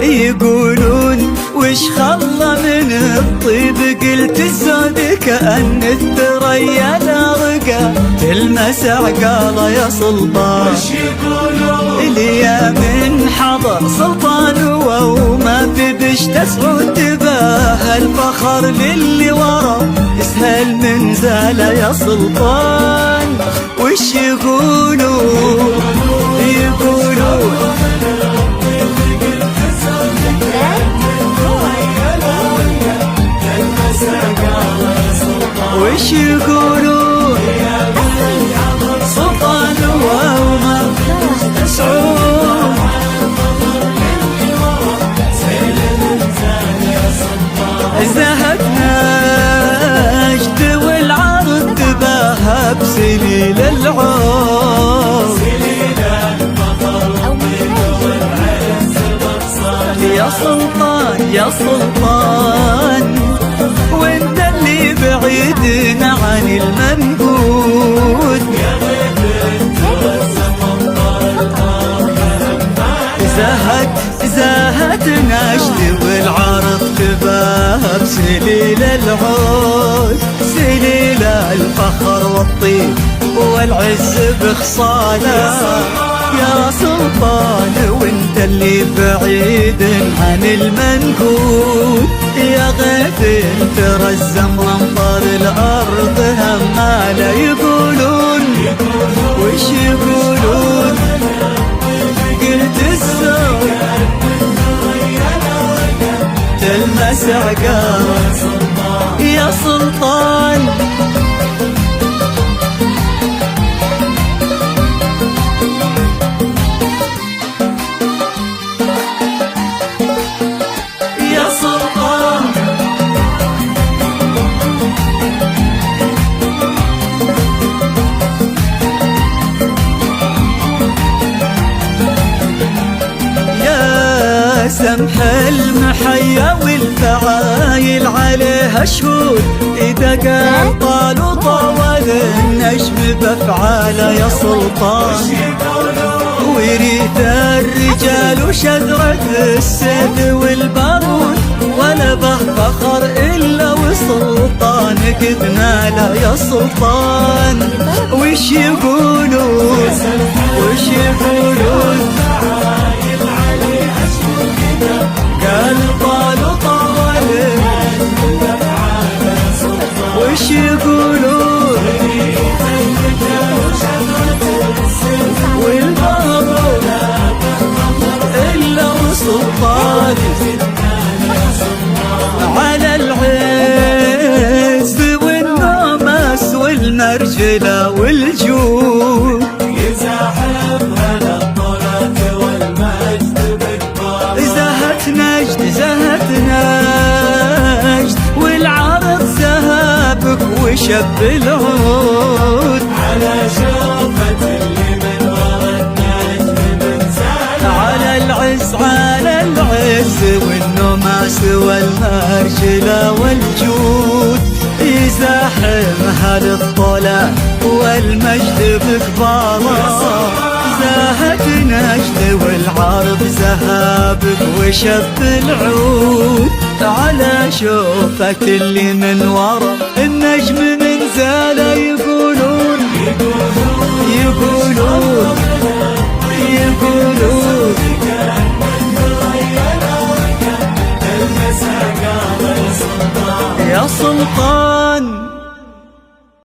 يقولون وش خلى من الطيب، قلت الزود كأن الثريا لارقة تلمس عقاله يا سلطان. وش يقولون اليا من حضر سلطان وما في بش تسعود تباه، الفخر للي ورا يسهل من زاله يا سلطان. وش يقولون يقولون وش يقولون سلطان وما سعود، زهدنا نجد والعرض تباها بسليل العود. يا سلطان يا سلطان وانت اللي بعيد عن المنقود، زهت نجد والعرض تباها بسليل العود. سليل الفخر والطيب والعز بخصاله يا سلطان وانت اللي بعيد عن المنقود. يا غيث ترزم وانطر الارض هماله. يقولون وش يقولون قلت الزود تلمس عقال يا سلطان. سمح المحيا والفعايل عليها شهود، إذا قال قالوا طول النجم بأفعاله يا سلطان. ويريد الرجال وشذرة السيف والبارود، ولا به فخر إلا وسلطان قد ناله يا سلطان. وش يقولون وش يقولون قالوا طول وش يقولون والبابور إلا وسلطان على العز والنمس والمرجلة والجود. زهت نجد والعرض ذهبك وشب العود، على شوفة اللي من ورا النجم من زاد، على العز والنماس والمرجلة والجود. يزاحم هالطلع والمجد بكباره، زهت نجد والعرض ذهبك وشب العود، على شوفك اللي من ورا النجم من زاله. يقولون يقولون يقولون يا سلطان